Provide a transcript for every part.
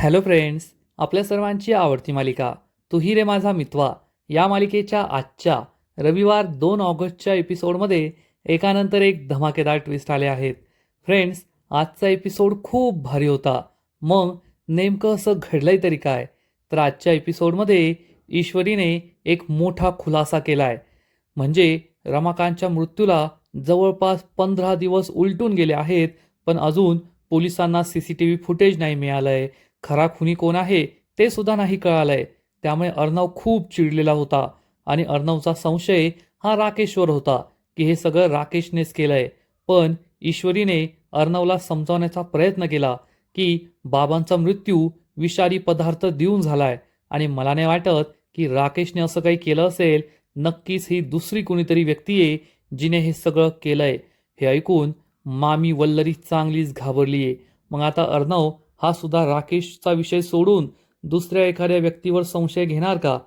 Hello friends, आपल्या सर्वांची आवडती मालिका तू ही रे माझा मितवा या मालिकेच्या आजच्या रविवार 2 ऑगस्टच्या एपिसोडमध्ये एकानंतर एक धमाकेदार ट्विस्ट आले आहेत. फ्रेंड्स, आजचा एपिसोड खूप भारी होता. मग नेमकं असं घडलंय तरी काय? तर आजच्या एपिसोडमध्ये ईश्वरीने एक मोठा खुलासा केलाय. म्हणजे रमाकांतच्या मृत्यूला जवळपास 15 दिवस उलटून गेले आहेत, पण अजून पोलिसांना CCTV फुटेज नाही मिळालंय. खरा खुनी कोण आहे ते सुद्धा नाही कळालंय. त्यामुळे अर्णव खूप चिडलेला होता आणि अर्णवचा संशय हा राकेशवर होता की हे सगळं राकेशनेच केलंय. पण ईश्वरीने अर्णवला समजावण्याचा प्रयत्न केला की बाबांचा मृत्यू विषारी पदार्थ देऊन झालाय आणि मला नाही वाटत की राकेशने असं काही केलं असेल. नक्कीच ही दुसरी कोणीतरी व्यक्ती आहे जिने हे सगळं केलंय. हे ऐकून मामी वल्लरी चांगलीच घाबरलीये. मग आता अर्णव हा सुद्धा राकेशचा विषय सोडून दुसऱ्या एखाद्या व्यक्तीवर संशय घेणार का?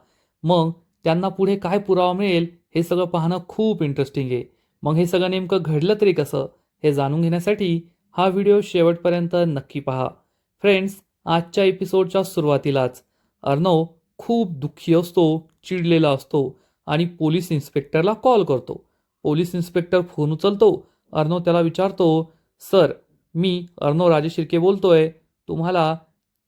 मग त्यांना पुढे काय पुरावा मिळेल हे सगळं पाहणं खूप इंटरेस्टिंग आहे. मग हे सगळं नेमकं घडलं तरी कसं हे जाणून घेण्यासाठी हा व्हिडिओ शेवटपर्यंत नक्की पहा. फ्रेंड्स, आजच्या एपिसोडच्या सुरुवातीलाच अर्णव खूप दुःखी असतो, चिडलेला असतो आणि पोलीस इन्स्पेक्टरला कॉल करतो. पोलीस इन्स्पेक्टर फोन उचलतो. अर्णव त्याला विचारतो, सर, मी अर्णव राजेशिर्के बोलतोय, तुम्हाला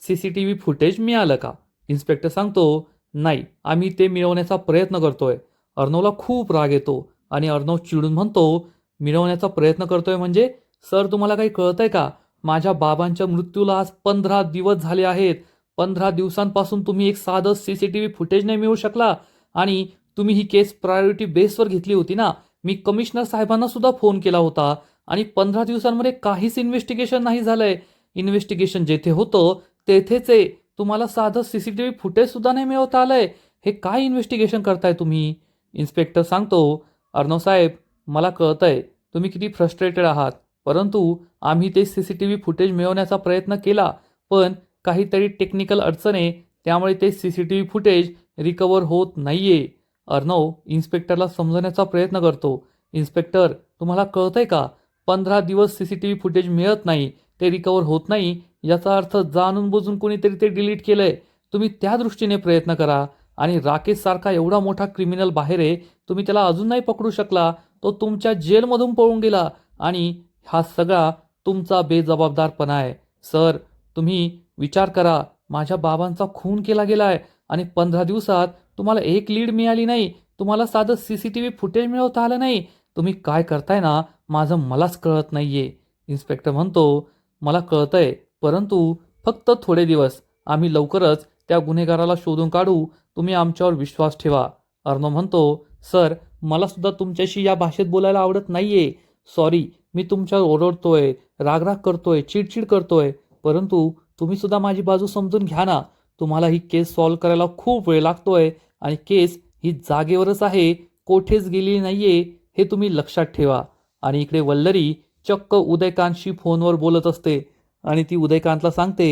CCTV फुटेज मिळालं का? इन्स्पेक्टर सांगतो, नाही, आम्ही ते मिळवण्याचा प्रयत्न करतोय. अर्णवला खूप राग येतो आणि अर्णव चिडून म्हणतो, मिळवण्याचा प्रयत्न करतोय म्हणजे? सर, तुम्हाला काही कळतंय का? माझ्या बाबांच्या मृत्यूला आज 15 दिवस झाले आहेत. 15 दिवसांपासून तुम्ही एक साधं CCTV फुटेज नाही मिळवू शकला आणि तुम्ही ही केस प्रायोरिटी बेसवर घेतली होती ना. मी कमिशनर साहेबांना सुद्धा फोन केला होता आणि 15 दिवसांमध्ये काहीच इन्व्हेस्टिगेशन नाही झालंय. इन्व्हेस्टिगेशन जेथे होतं तेथेच आहे. तुम्हाला साधं CCTV फुटेज सुद्धा नाही मिळवता आलंय. हे काय इन्व्हेस्टिगेशन करताय तुम्ही? इन्स्पेक्टर सांगतो, अर्णव साहेब, मला कळतंय तुम्ही किती फ्रस्ट्रेटेड आहात, परंतु आम्ही ते CCTV फुटेज मिळवण्याचा प्रयत्न केला, पण काहीतरी टेक्निकल अडचण आहे, त्यामुळे ते CCTV फुटेज रिकवर होत नाहीये. अर्णव इन्स्पेक्टरला समजवण्याचा प्रयत्न करतो. इन्स्पेक्टर, तुम्हाला कळतंय का? 15 दिवस CCTV फुटेज मिळत नाही, ते रिकवर होत नाही, याचा अर्थ जाणून बुजून कोणीतरी ते डिलीट केलंय. तुम्ही त्या दृष्टीने प्रयत्न करा. आणि राकेश सारखा एवढा मोठा क्रिमिनल बाहेर आहे, तुम्ही त्याला अजून नाही पकडू शकला. तो तुमच्या जेलमधून पळून गेला आणि हा सगळा तुमचा बेजबाबदारपणा आहे. सर, तुम्ही विचार करा, माझ्या बाबांचा खून केला गेलाय आणि 15 दिवसात तुम्हाला एक लीड मिळाली नाही. तुम्हाला साधं CCTV फुटेज मिळवता आलं नाही. तुम्ही काय करताय ना, माझं मलाच कळत नाहीये. इन्स्पेक्टर म्हणतो, मला कळतंय, परंतु फक्त थोडे दिवस. आम्ही लवकरच त्या गुन्हेगाराला शोधून काढू. तुम्ही आमच्यावर विश्वास ठेवा. अर्णव म्हणतो, सर, मला सुद्धा तुमच्याशी या भाषेत बोलायला आवडत नाहीये. सॉरी, मी तुमच्यावर ओरडतोय, रागराग करतोय, चिडचिड करतोय, परंतु तुम्ही सुद्धा माझी बाजू समजून घ्या ना. तुम्हाला ही केस सॉल्व्ह करायला खूप वेळ लागतोय आणि केस ही जागेवरच आहे, कोठेच गेली नाहीये, हे तुम्ही लक्षात ठेवा. आणि इकडे वल्लरी चक्क उदयकांतशी फोनवर बोलत असते आणि ती उदयकांतला सांगते,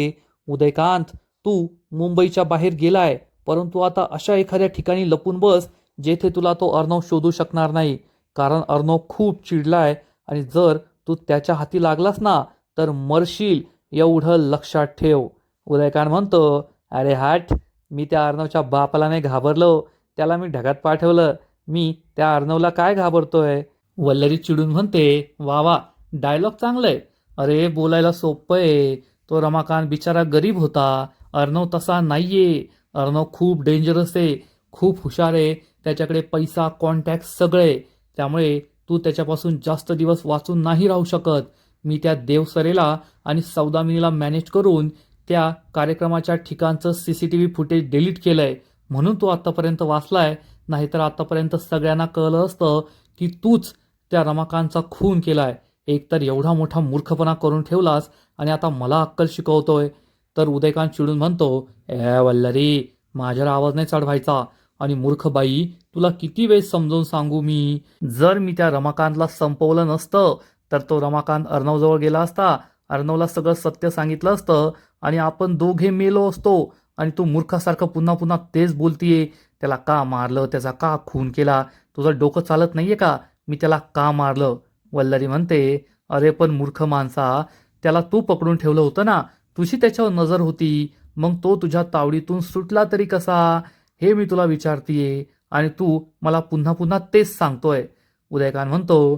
उदयकांत, तू मुंबईच्या बाहेर गेलाय, परंतु आता अशा एखाद्या ठिकाणी लपून बस जेथे तुला तो अर्णव शोधू शकणार नाही. कारण अर्णव खूप चिडलाय आणि जर तू त्याच्या हाती लागलास ना तर मरशील, एवढं लक्षात ठेव. उदयकांत म्हणतो, अरे हट, मी त्या अर्णवच्या बापाला नाही घाबरलो, त्याला मी ढगात पाठवलं, मी त्या अर्णवला काय घाबरतोय? वल्लरी चिडून म्हणते, वा वा, डायलॉग चांगलंय. अरे, बोलायला सोपं आहे. तो रमाकांत बिचारा गरीब होता, अर्णव तसा नाहीये. अर्णव खूप डेंजरस आहे, खूप हुशार आहे, त्याच्याकडे पैसा, कॉन्टॅक्ट सगळे. त्यामुळे तू त्याच्यापासून जास्त दिवस वाचून नाही राहू शकत. मी त्या देवसरेला आणि सौदामिनीला मॅनेज करून त्या कार्यक्रमाच्या ठिकाणचं CCTV फुटेज डिलीट केलंय, म्हणून तू आत्तापर्यंत वाचलाय. नाहीतर आत्तापर्यंत सगळ्यांना कळलं असतं की तूच त्या रमाकांतचा खून केलाय. एकतर एवढा मोठा मूर्खपणा करून ठेवलास आणि आता मला अक्कल शिकवतोय. तर उदयकांत चिडून म्हणतो, ए वल्लरी, माझ्यावर आवाज नाही चढवायचा. आणि मूर्ख बाई, तुला किती वेळ समजावून सांगू मी? जर मी त्या रमाकांतला संपवलं नसतं तर तो रमाकांत अर्णवजवळ गेला असता, अर्णवला सगळं सत्य सांगितलं असतं आणि आपण दोघे मेलो असतो. आणि तू मूर्खासारखं पुन्हा पुन्हा तेच बोलतीये. त्याला का मारलं, त्याचा का खून केला, तुझं डोकं चालत नाहीये का? मी त्याला का मारलं? वल्लरी म्हणते, अरे पण मूर्ख माणसा, त्याला तू पकडून ठेवलं होतं ना, तुझी त्याच्यावर नजर होती. मग तो तुझ्या तावडीतून सुटला तरी कसा, हे मी तुला विचारतीये आणि तू मला पुन्हा पुन्हा तेच सांगतोय. उदयकान म्हणतो,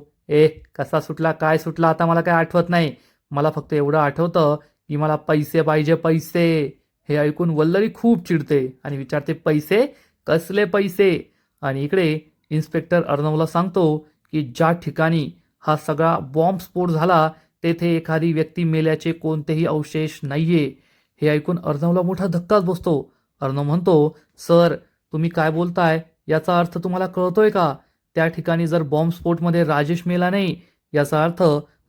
कसा सुटला काय सुटला आता मला काय आठवत नाही. मला फक्त एवढं आठवतं की मला पैसे पाहिजे पैसे. हे ऐकून वल्लरी खूप चिडते आणि विचारते, पैसे? कसले पैसे? आणि इकडे इन्स्पेक्टर अर्णवला सांगतो की ज्या ठिकाणी हा सगळा बॉम्बस्फोट झाला तेथे एखादी व्यक्ती मेल्याचे कोणतेही अवशेष नाहीये. हे ऐकून अर्णवला मोठा धक्काच बसतो. अर्णव म्हणतो, सर तुम्ही काय बोलताय, याचा अर्थ तुम्हाला कळतोय का? त्या ठिकाणी जर बॉम्बस्फोटमध्ये राजेश मेला नाही, याचा अर्थ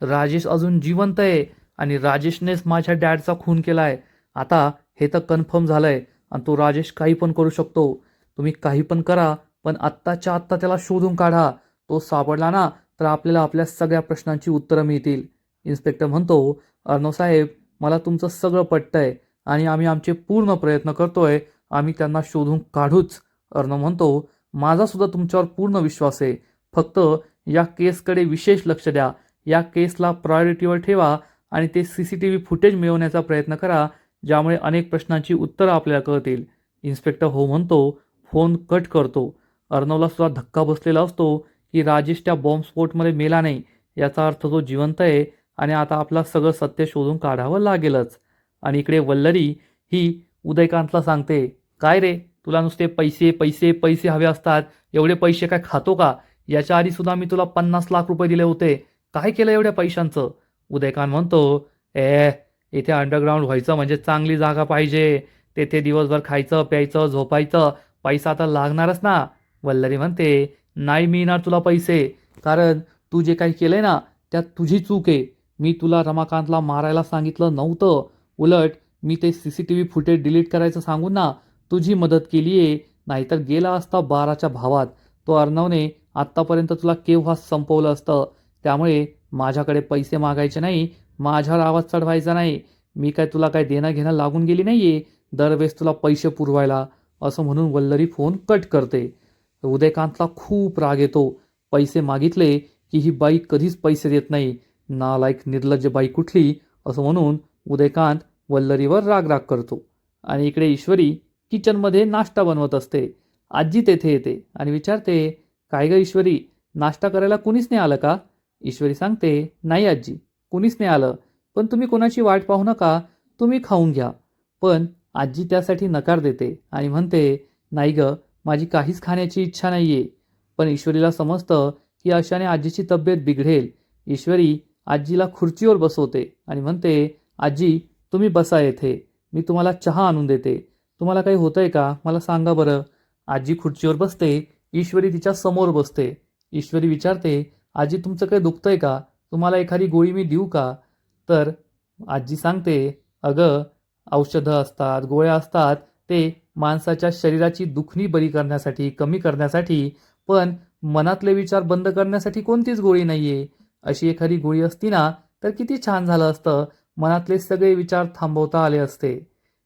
राजेश अजून जिवंत आहे आणि राजेशनेच माझ्या डॅडचा खून केलाय. आता हे तर कन्फर्म झालंय आणि तो राजेश काही पण करू शकतो. तुम्ही काही पण करा, पण आत्ताच्या आत्ता त्याला शोधून काढा. तो सापडला ना तर आपल्याला आपल्या सगळ्या प्रश्नांची उत्तरं मिळतील. इन्स्पेक्टर म्हणतो, अर्णव साहेब मला तुमचं सगळं पटतंय आणि आम्ही आमचे पूर्ण प्रयत्न करतोय. आम्ही त्यांना शोधून काढूच. अर्णव म्हणतो, माझा सुद्धा तुमच्यावर पूर्ण विश्वास आहे. फक्त या केसकडे विशेष लक्ष द्या. या केसला प्रायोरिटीवर ठेवा आणि ते CCTV फुटेज मिळवण्याचा प्रयत्न करा, ज्यामुळे अनेक प्रश्नांची उत्तरं आपल्याला कळतील. इन्स्पेक्टर हो म्हणतो, फोन कट करतो. अर्णवला सुद्धा धक्का बसलेला असतो की राजेश त्या बॉम्बस्फोटमध्ये मेला नाही, याचा अर्थ तो जिवंत आहे आणि आता आपला सगळं सत्य शोधून काढावं लागेलच. आणि इकडे वल्लरी ही उदयकांतला सांगते, काय रे तुला नुसते पैसे पैसे पैसे हवे असतात, एवढे पैसे काय खातो का? याच्या आधी सुद्धा मी तुला 50 लाख रुपये दिले होते, काय केलं एवढ्या पैशांचं? उदयकांत म्हणतो, इथे अंडरग्राऊंड व्हायचं म्हणजे चांगली जागा पाहिजे. तेथे दिवसभर खायचं प्यायचं झोपायचं, पैसा तर लागणारच ना. वल्लरी म्हणते, नाही मिळणार तुला पैसे, कारण तू जे काही केलंय ना त्यात तुझी चूक आहे. मी तुला रमाकांतला मारायला सांगितलं नव्हतं, उलट मी ते CCTV फुटेज डिलीट करायचं सांगून ना तुझी मदत केली आहे. नाहीतर गेला असता 12च्या भावात. तो अर्णवने आत्तापर्यंत तुला केव्हाच संपवलं असतं. त्यामुळे माझ्याकडे पैसे मागायचे नाही, माझ्यावर आवाज चढवायचा नाही. मी काय तुला काय देणं घेणं लागून गेली नाहीये दरवेळेस तुला पैसे पुरवायला, असं म्हणून वल्लरी फोन कट करते. उदयकांतला खूप राग येतो. पैसे मागितले की ही बाई कधीच पैसे देत नाही, नालायक निर्लज्ज बाई कुठली, असं म्हणून उदयकांत वल्लरीवर राग करतो. आणि इकडे ईश्वरी किचनमध्ये नाश्ता बनवत असते. आजी तेथे येते आणि विचारते, काय ग ईश्वरी, नाश्ता करायला कुणीच नाही आलं का? ईश्वरी सांगते, नाही आजी, कुणीच नाही आलं, पण तुम्ही कोणाची वाट पाहू नका, तुम्ही खाऊन घ्या. पण आजी त्यासाठी नकार देते आणि म्हणते, नाही ग, माझी काहीच खाण्याची इच्छा नाहीये. पण ईश्वरीला समजतं की अशाने आजीची तब्येत बिघडेल. ईश्वरी आजीला खुर्चीवर बसवते आणि म्हणते, आजी तुम्ही बसा येथे, मी तुम्हाला चहा आणून देते. तुम्हाला काही होतंय का मला सांगा बरं. आजी खुर्चीवर बसते. ईश्वरी तिच्या समोर बसते. ईश्वरी विचारते, आजी तुमचं काही दुखतंय का? तुम्हाला एखादी गोळी मी देऊ का? तर आजी सांगते, अगं औषधं असतात गोळ्या असतात, ते माणसाच्या शरीराची दुखणी बरी करण्यासाठी कमी करण्यासाठी, पण मनातले विचार बंद करण्यासाठी कोणतीच गोळी नाहीये. अशी एखादी गोळी असती ना तर किती छान झालं असतं, मनातले सगळे विचार थांबवता आले असते.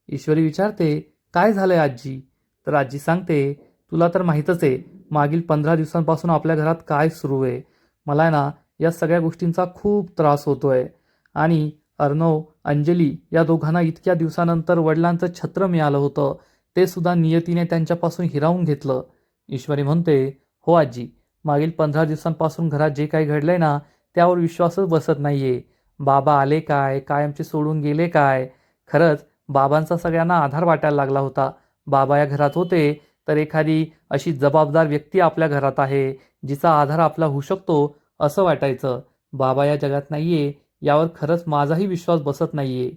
ईश्वरी विचारते, काय झालंय आजी? तर आजी सांगते, तुला तर माहीतच आहे मागील 15 दिवसांपासून आपल्या घरात काय सुरू आहे. मला ना या सगळ्या गोष्टींचा खूप त्रास होतोय. आणि अर्णव अंजली या दोघांना इतक्या दिवसानंतर वडिलांचं छत्र मिळालं होतं, ते सुद्धा नियतीने त्यांच्यापासून हिरावून घेतलं. ईश्वरी म्हणते, हो आजी, मागील 15 दिवसांपासून घरात जे काही घडलंय ना त्यावर विश्वासच बसत नाहीये. बाबा आले काय, काय आमचे सोडून गेले काय? खरंच बाबांचा सगळ्यांना आधार वाटायला लागला होता. बाबा या घरात होते तर एखादी अशी जबाबदार व्यक्ती आपल्या घरात आहे जिचा आधार आपला होऊ शकतो असं वाटायचं. बाबा या जगात नाहीये यावर खरंच माझाही विश्वास बसत नाहीये.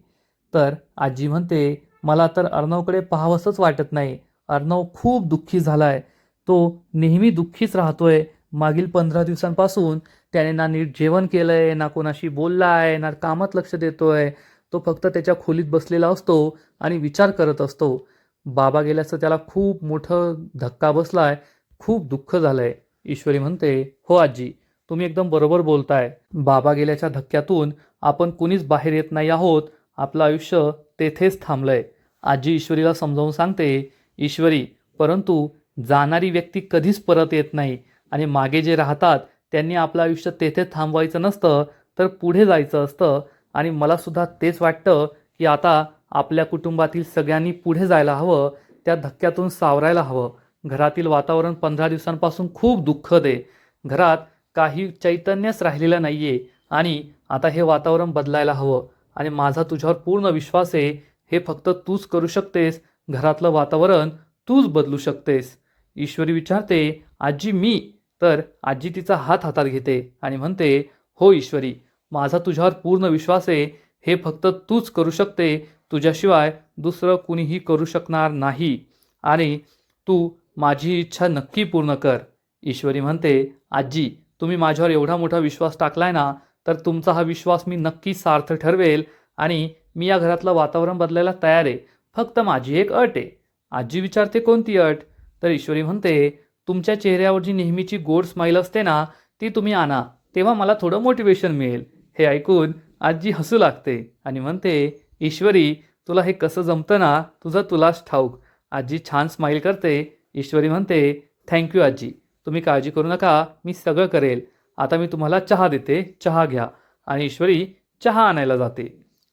तर आजी म्हणते, मला तर अर्णवकडे पाहावंसंच वाटत नाही. अर्णव खूप दुःखी झालाय. तो नेहमी दुःखीच राहतोय. मागील 15 दिवसांपासून त्याने ना नीट जेवण केलंय, ना कोणाशी बोललाय, ना कामात लक्ष देतोय. तो फक्त त्याच्या खोलीत बसलेला असतो आणि विचार करत असतो. बाबा गेल्याचं त्याला खूप मोठं धक्का बसलाय, खूप दुःख झालंय. ईश्वरी म्हणते, हो आजी, तुम्ही एकदम बरोबर बोलताय. बाबा गेल्याच्या धक्क्यातून आपण कुणीच बाहेर येत नाही आहोत. आपलं आयुष्य तेथेच थांबलंय. आजी ईश्वरीला समजावून सांगते, ईश्वरी, परंतु जाणारी व्यक्ती कधीच परत येत नाही आणि मागे जे राहतात त्यांनी आपलं आयुष्य तेथे थांबवायचं नसतं तर पुढे जायचं असतं. आणि मला सुद्धा तेच वाटतं की आता आपल्या कुटुंबातील सगळ्यांनी पुढे जायला हवं, त्या धक्क्यातून सावरायला हवं. घरातील वातावरण 15 दिवसांपासून खूप दुःखद आहे. घरात काही चैतन्यच राहिलेलं नाही आहे आणि आता हे वातावरण बदलायला हवं आणि माझा तुझ्यावर पूर्ण विश्वास आहे. हे फक्त तूच करू शकतेस. घरातलं वातावरण तूच बदलू शकतेस. ईश्वरी विचारते, आजी मी? तर आजी तिचा हात हातात घेते आणि म्हणते, हो ईश्वरी, माझा तुझ्यावर पूर्ण विश्वास आहे. हे फक्त तूच करू शकते. तुझ्याशिवाय दुसरं कुणीही करू शकणार नाही आणि तू माझी इच्छा नक्की पूर्ण कर. ईश्वरी म्हणते, आजी तुम्ही माझ्यावर एवढा मोठा विश्वास टाकलाय ना, तर तुमचा हा विश्वास मी नक्की सार्थ ठरवेल आणि मी या घरातलं वातावरण बदलायला तयार आहे. फक्त माझी एक अट आहे. आजी विचारते, कोणती अट? तर ईश्वरी म्हणते, तुमच्या चेहऱ्यावर जी नेहमीची गोड स्माईल असते ना, ती तुम्ही आणा. तेव्हा मला थोडं मोटिवेशन मिळेल. हे ऐकून आजी हसू लागते आणि म्हणते, ईश्वरी तुला हे कसं जमतं ना, तुझं तुलाच ठाऊक. आजी छान स्माईल करते. ईश्वरी म्हणते, थँक्यू आजी. तुम्ही काळजी करू नका, मी सगळं करेल. आता मी तुम्हाला चहा देते, चहा घ्या. आणि ईश्वरी चहा आणायला जाते.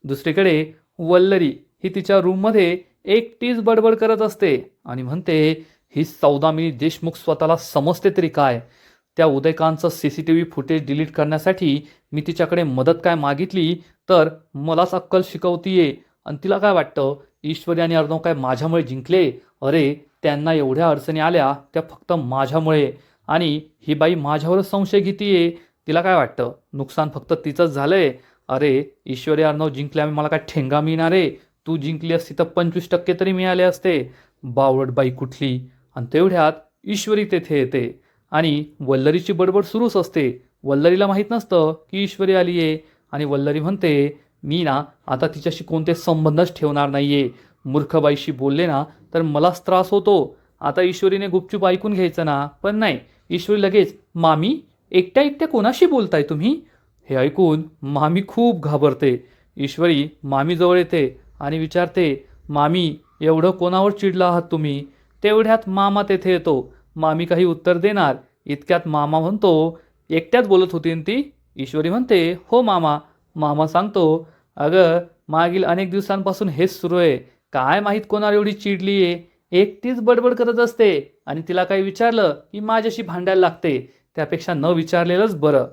दुसरीकडे वल्लरी ही तिच्या रूममध्ये एकटीच बडबड करत असते आणि म्हणते, ही सौदामिनी देशमुख स्वतःला समजते तरी काय? त्या उदयकांतचं CCTV फुटेज डिलीट करण्यासाठी मी तिच्याकडे मदत काय मागितली तर मलाच अक्कल शिकवतीये. आणि तिला काय वाटतं, ईश्वरी आणि अर्णव काय माझ्यामुळे जिंकले? अरे त्यांना एवढ्या अडचणी आल्या त्या फक्त माझ्यामुळे. आणि ही बाई माझ्यावरच संशय घेतीये. तिला काय वाटतं, नुकसान फक्त तिचंच झालंय? अरे ईश्वरी अर्णव जिंकल्यामुळे मला काय ठेंगा मिळणार आहे? तू जिंकली असती तर 25% तरी मिळाले असते. बावळट बाई कुठली. आणि तेवढ्यात ईश्वरी तेथे येते आणि वल्लरीची बडबड सुरूच असते. वल्लरीला माहीत नसतं की ईश्वरी आली आहे आणि वल्लरी म्हणते, मी ना आता तिच्याशी कोणते संबंधच ठेवणार नाहीये. मूर्खबाईशी बोलले ना तर मलाच त्रास होतो. आता ईश्वरीने गुपचूप ऐकून घ्यायचं ना, पण नाही. ईश्वरी लगेच, मामी एकट्या एकट्या कोणाशी बोलताय तुम्ही? हे ऐकून मामी खूप घाबरते. ईश्वरी मामीजवळ येते आणि विचारते, मामी एवढं कोणावर चिडला आहात तुम्ही? तेवढ्यात मामा तेथे येतो. मामी काही उत्तर देणार इतक्यात मामा म्हणतो, एकट्याच बोलत होती ना ती? ईश्वरी म्हणते, हो मामा. मामा सांगतो, अगं मागील अनेक दिवसांपासून हेच सुरू आहे. काय माहीत कोणावर एवढी चिडली आहे. एकटीच बडबड करत असते आणि तिला काही विचारलं की माझ्याशी भांडायला लागते. त्यापेक्षा न विचारलेलंच बरं.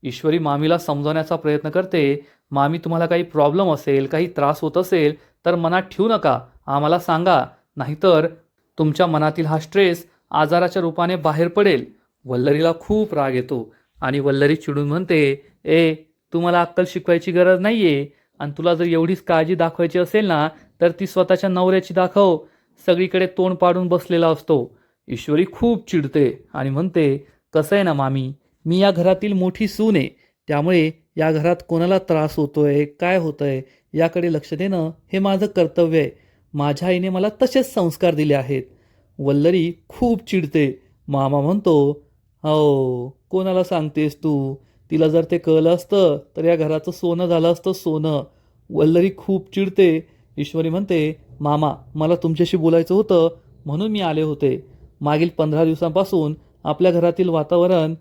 ईश्वरी मामीला समजवण्याचा प्रयत्न करते, मामी तुम्हाला काही प्रॉब्लेम असेल, काही त्रास होत असेल तर मनात ठेवू नका, आम्हाला सांगा. नाहीतर तुमच्या मनातील हा स्ट्रेस आजाराच्या रूपाने बाहेर पडेल. वल्लरीला खूप राग येतो आणि वल्लरी चिडून म्हणते, तू मला अक्कल शिकवायची गरज नाहीये. आणि तुला जर एवढीच काळजी दाखवायची असेल ना, तर ती स्वतःच्या नवऱ्याची दाखव. सगळीकडे तोंड पाडून बसलेला असतो. ईश्वरी खूप चिडते आणि म्हणते, कसं आहे ना मामी, मी या घरातील मोठी सून आहे. त्यामुळे या घरात कोणाला त्रास होतोय, काय होतंय याकडे लक्ष देणं हे माझं कर्तव्य आहे. माझ्या आईने मला तसेच संस्कार दिले आहेत. वल्लरी खूप चिडते. मामा म्हणतो, हो कोणाला सांगतेस तू? तिला जर ते कळलं असतं तर या घराचं सोनं झालं असतं, सोनं. वल्लरी खूप चिडते. ईश्वरी म्हणते, मामा मला तुमच्याशी बोलायचं होतं म्हणून मी आले होते. मागील 15 दिवसांपासून आपल्या घरातील वातावरण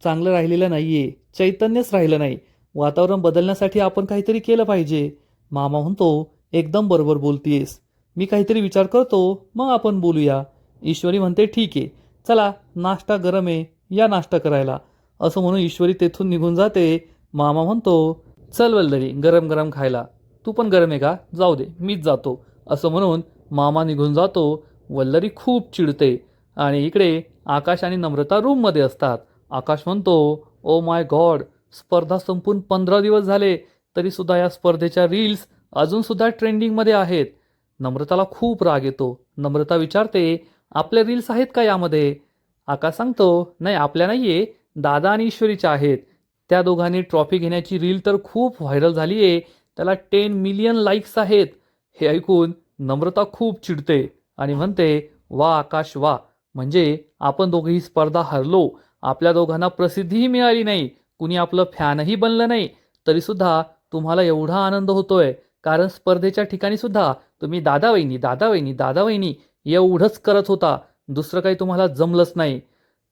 चांगलं राहिलेलं नाही आहे. चैतन्यच राहिलं नाही. वातावरण बदलण्यासाठी आपण काहीतरी केलं पाहिजे. मामा म्हणतो, एकदम बरोबर बोलतीयस. मी काहीतरी विचार करतो, मग आपण बोलूया. ईश्वरी म्हणते, ठीक आहे, चला नाश्ता गरम आहे, या नाश्ता करायला. असं म्हणून ईश्वरी तेथून निघून जाते. मामा म्हणतो, चल वल्लरी गरम गरम खायला. तू पण गरम आहे का? जाऊ दे मीच जातो. असं म्हणून मामा निघून जातो. वल्लरी खूप चिडते आणि इकडे आकाश आणि नम्रता रूममध्ये असतात. आकाश म्हणतो, ओ माय गॉड, स्पर्धा संपून 15 दिवस झाले तरीसुद्धा या स्पर्धेच्या रील्स अजूनसुद्धा ट्रेंडिंगमध्ये आहेत. नम्रताला खूप राग येतो. नम्रता विचारते, आपल्या रील्स आहेत का यामध्ये? आकाश सांगतो, नाही आपल्या नाही आहे, दादा आणि ईश्वरीच्या आहेत. त्या दोघांनी ट्रॉफी घेण्याची रील तर खूप व्हायरल झाली आहे. त्याला 10 मिलियन लाईक्स आहेत. हे ऐकून नम्रता खूप चिडते आणि म्हणते, वा आकाश वा, म्हणजे आपण दोघेही स्पर्धा हरलो. आपल्या दोघांना प्रसिद्धीही मिळाली नाही, कुणी आपलं फॅनही बनलं नाही, तरीसुद्धा तुम्हाला एवढा आनंद होतोय. कारण स्पर्धेच्या ठिकाणी सुद्धा तुम्ही दादा वहिनी दादा वहिनी दादा वहिनी एवढंच करत होता. दुसरं काही तुम्हाला जमलंच नाही.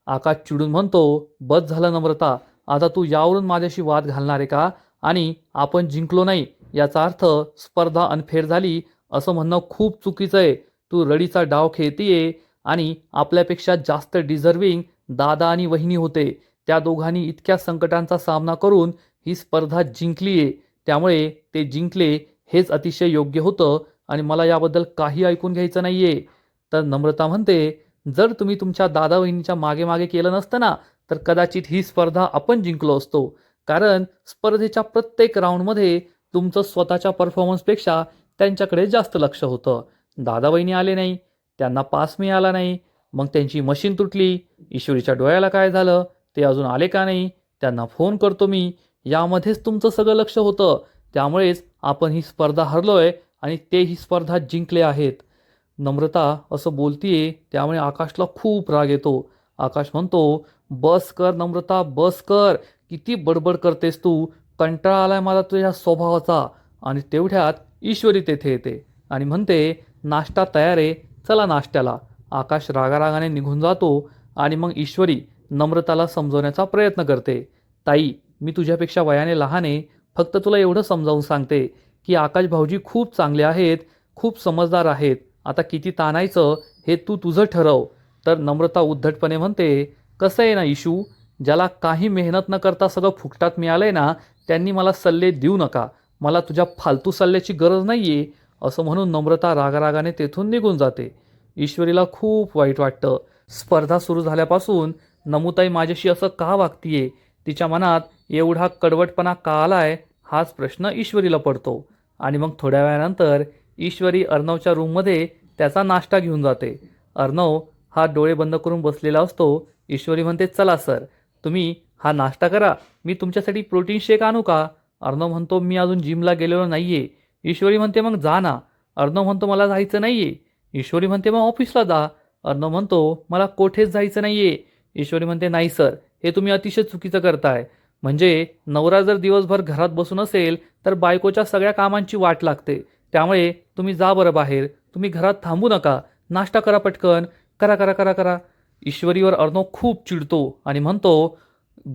आकाश चिडून म्हणतो, बस झालं नम्रता, आता तू यावरून माझ्याशी वाद घालणार आहे का? आणि आपण जिंकलो नाही याचा अर्थ स्पर्धा अनफेअर झाली असं म्हणणं खूप चुकीचं आहे. तू रडीचा डाव खेळतीये आणि आपल्यापेक्षा जास्त डिझर्विंग दादा आणि वहिनी होते. त्या दोघांनी इतक्या संकटांचा सामना करून ही स्पर्धा जिंकली आहे. त्यामुळे ते जिंकले हेच अतिशय योग्य होतं आणि मला याबद्दल काही ऐकून घ्यायचं नाहीये. तर नम्रता म्हणते, जर तुम्ही तुमच्या दादा वहिनीच्या मागे मागे केलं नसतं ना, तर कदाचित ही स्पर्धा आपण जिंकलो असतो. कारण स्पर्धेच्या प्रत्येक राऊंडमध्ये तुमचं स्वतःच्या परफॉर्मन्सपेक्षा त्यांच्याकडे जास्त लक्ष होतं. दादा वहिनी आले नाही, त्यांना पास मिळाला नाही, मग त्यांची मशीन तुटली, ईश्वरीच्या डोळ्याला काय झालं, ते अजून आले का नाही, त्यांना फोन करतो मी, यामध्येच तुमचं सगळं लक्ष होतं. त्यामुळेच आपण ही स्पर्धा हरलोय आणि ते ही स्पर्धा जिंकले आहेत. नम्रता असं बोलतीये त्यामुळे आकाशला खूप राग येतो. आकाश म्हणतो, बस कर नम्रता, बस कर. किती बडबड करतेस तू. कंटाळा आलाय मला तुझ्या स्वभावाचा. आणि तेवढ्यात ईश्वरी तेथे येते आणि म्हणते, नाश्ता तयार आहे, चला नाश्त्याला. आकाश रागारागाने निघून जातो आणि मग ईश्वरी नम्रताला समजवण्याचा प्रयत्न करते. ताई, मी तुझ्यापेक्षा वयाने लहान आहे, फक्त तुला एवढं समजावून सांगते की आकाश भाऊजी खूप चांगले आहेत, खूप समजदार आहेत. आता किती ताणायचं हे तू तुझं ठरव. तर नम्रता उद्धटपणे म्हणते, कसं आहे ना इशू, ज्याला काही मेहनत न करता सगळं फुकटात मिळालंय ना, त्यांनी मला सल्ले देऊ नका. मला तुझ्या फालतू सल्ल्याची गरज नाहीये. असं म्हणून नम्रता रागारागाने तेथून निघून जाते. ईश्वरीला खूप वाईट वाटतं. स्पर्धा सुरू झाल्यापासून नमुताई माझ्याशी असं का वागतीये, तिच्या मनात एवढा कडवटपणा का आलाय, हाच प्रश्न ईश्वरीला पडतो. आणि मग थोड्या वेळानंतर ईश्वरी अर्णवच्या रूममध्ये त्याचा नाश्ता घेऊन जाते. अर्णव हा डोळे बंद करून बसलेला असतो. ईश्वरी म्हणते, चला सर, तुम्ही हा नाश्ता करा, मी तुमच्यासाठी प्रोटीन शेक आणू का? अर्णव म्हणतो, मी अजून जिमला गेलेलो नाहीये. ईश्वरी म्हणते, मग जा ना. अर्णव म्हणतो, मला जायचं नाहीये. ईश्वरी म्हणते, मग ऑफिसला जा. अर्णव म्हणतो, मला कोठेच जायचं नाहीये. ईश्वरी म्हणते, नाही सर, हे तुम्ही अतिशय चुकीचं करताय. म्हणजे नवरा जर दिवसभर घरात बसून असेल तर बायकोच्या सगळ्या कामांची वाट लागते. त्यामुळे तुम्ही जा बरं बाहेर, तुम्ही घरात थांबू नका, नाश्ता करा पटकन, करा करा करा करा. ईश्वरीवर अर्णव खूप चिडतो आणि म्हणतो,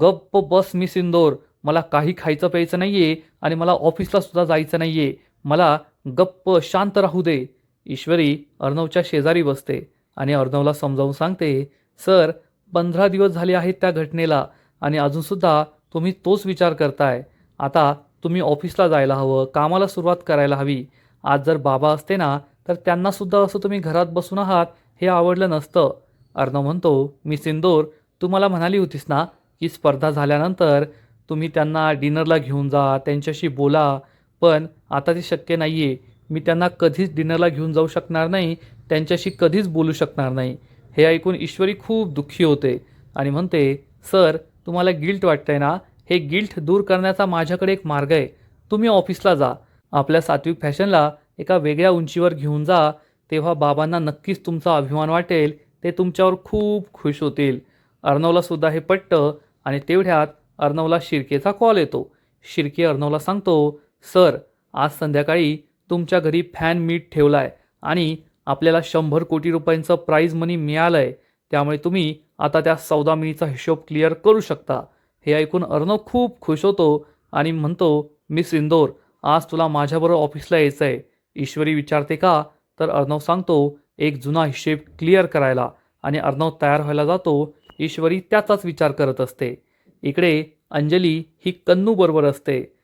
गप्प बस मी सिंदोर, मला काही खायचं प्यायचं नाहीये आणि मला ऑफिसला सुद्धा जायचं नाहीये. मला गप्प शांत राहू दे. ईश्वरी अर्णवच्या शेजारी बसते आणि अर्णवला समजावून सांगते, सर, 15 दिवस झाले आहेत त्या घटनेला आणि अजूनसुद्धा तुम्ही तोच विचार करताय. आता तुम्ही ऑफिसला जायला हवं, कामाला सुरुवात करायला हवी. आज जर बाबा असते ना, तर त्यांनासुद्धा असं तुम्ही घरात बसून आहात हे आवडलं नसतं. अर्णव म्हणतो, मी सिंदूर, तू मला म्हणाली होतीस ना की स्पर्धा झाल्यानंतर तुम्ही त्यांना डिनरला घेऊन जा, त्यांच्याशी बोला. पण आता ते शक्य नाही आहे. मी त्यांना कधीच डिनरला घेऊन जाऊ शकणार नाही, त्यांच्याशी कधीच बोलू शकणार नाही. हे ऐकून ईश्वरी खूप दुःखी होते आणि म्हणते, सर, तुम्हाला गिल्ट वाटतंय ना, हे गिल्ट दूर करण्याचा माझ्याकडे एक मार्ग आहे. तुम्ही ऑफिसला जा, आपल्या सात्विक फॅशनला एका वेगळ्या उंचीवर घेऊन जा. तेव्हा बाबांना नक्कीच तुमचा अभिमान वाटेल, ते तुमच्यावर खूप खुश होतील. अर्णवला सुद्धा हे पटतं आणि तेवढ्यात अर्णवला शिर्केचा कॉल येतो. शिर्के अर्णवला सांगतो, सर, आज संध्याकाळी तुमच्या घरी फॅन मीट ठेवला आहे आणि आपल्याला 100 कोटी रुपयांचं प्राईज मनी मिळालं आहे. त्यामुळे तुम्ही आता त्या सौदामिनीचा हिशोब क्लिअर करू शकता. हे ऐकून अर्णव खूप खुश होतो आणि म्हणतो, मिस इंदोर, आज तुला माझ्याबरोबर ऑफिसला यायचं आहे. ईश्वरी विचारते का, तर अर्णव सांगतो, एक जुना हिशेब क्लिअर करायला. आणि अर्णव तयार व्हायला जातो. ईश्वरी त्याचाच विचार करत असते. इकडे अंजली ही कन्नूबरोबर असते.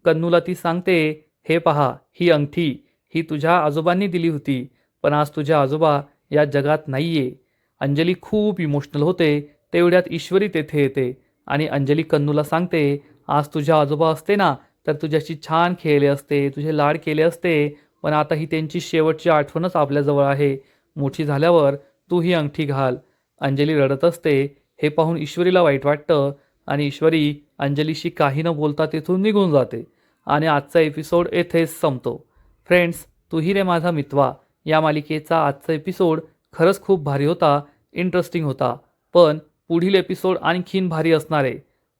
कन्नूला ती सांगते, हे पहा, ही अंगठी ही तुझ्या आजोबांनी दिली होती, पण आज तुझे आजोबा या जगात नाही आहे. अंजली खूप इमोशनल होते. तेवढ्यात ईश्वरी तेथे येते आणि अंजली कन्नूला सांगते, आज तुझे आजोबा असते ना, तर तुझ्याशी छान खेळले असते, तुझे लाड केले असते, पण आता ही त्यांची शेवटची आठवणच आपल्याजवळ आहे. मोठी झाल्यावर तू ही अंगठी घाल. अंजली रडत असते. हे पाहून ईश्वरीला वाईट वाटतं आणि ईश्वरी अंजलीशी काही न बोलता तिथून निघून जाते आणि आजचा एपिसोड येथेच संपतो. फ्रेंड्स, तू ही रे माझा मितवा या मालिकेचा आजचा एपिसोड खरंच खूप भारी होता, इंटरेस्टिंग होता. पण पुढील एपिसोड आणखीन भारी असणार आहे.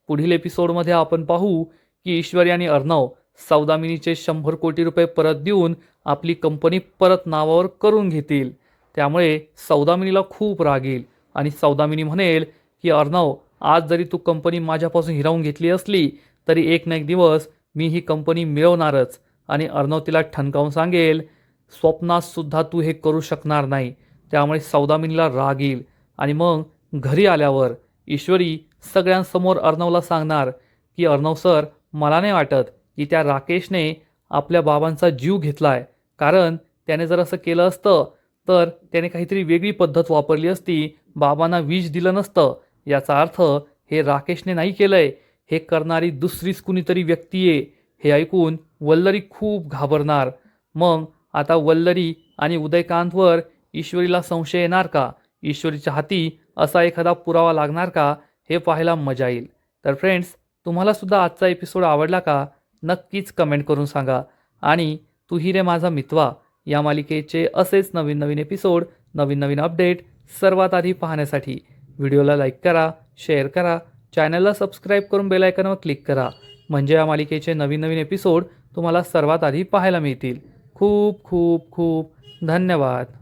पुढील एपिसोडमध्ये आपण पाहू की ईश्वरी आणि अर्णव सौदामिनीचे 100 कोटी रुपये परत देऊन आपली कंपनी परत नावावर करून घेतील. त्यामुळे सौदामिनीला खूप राग येईल आणि सौदामिनी म्हणेल की अर्णव, आज जरी तू कंपनी माझ्यापासून हिरावून घेतली असली तरी एक ना एक दिवस मी ही कंपनी मिळवणारच. आणि अर्णव तिला ठणकावून सांगेल, स्वप्नातसुद्धा तू हे करू शकणार नाही. त्यामुळे सौदामिनीला राग येईल आणि मग घरी आल्यावर ईश्वरी सगळ्यांसमोर अर्णवला सांगणार की अर्णव सर, मला नाही वाटत की त्या राकेशने आपल्या बाबांचा जीव घेतला आहे. कारण त्याने जर असं केलं असतं तर त्याने काहीतरी वेगळी पद्धत वापरली असती, बाबांना विष दिलं नसतं. याचा अर्थ हे राकेशने नाही केलंय, हे करणारी दुसरीच कुणीतरी व्यक्ती आहे. हे ऐकून वल्लरी खूप घाबरणार. मग आता वल्लरी आणि उदयकांतवर ईश्वरीला संशय येणार का? ईश्वरीच्या हाती असा एखादा पुरावा लागणार का? हे पाहायला मजा येईल. तर फ्रेंड्स, तुम्हाला सुद्धा आजचा एपिसोड आवडला का? नक्कीच कमेंट करून सांगा. आणि तू ही रे माझा मितवा या मालिकेचे असेच नवीन नवीन एपिसोड, नवीन नवीन अपडेट सर्वात आधी पाहण्यासाठी व्हिडिओला लाईक करा, शेअर करा, चॅनलला सबस्क्राईब करून बेल आयकॉनवर क्लिक करा. म्हणजे या मालिकेचे नवीन नवीन एपिसोड तुम्हाला सर्वात आधी पाहायला मिळतील. खूप खूप खूप धन्यवाद.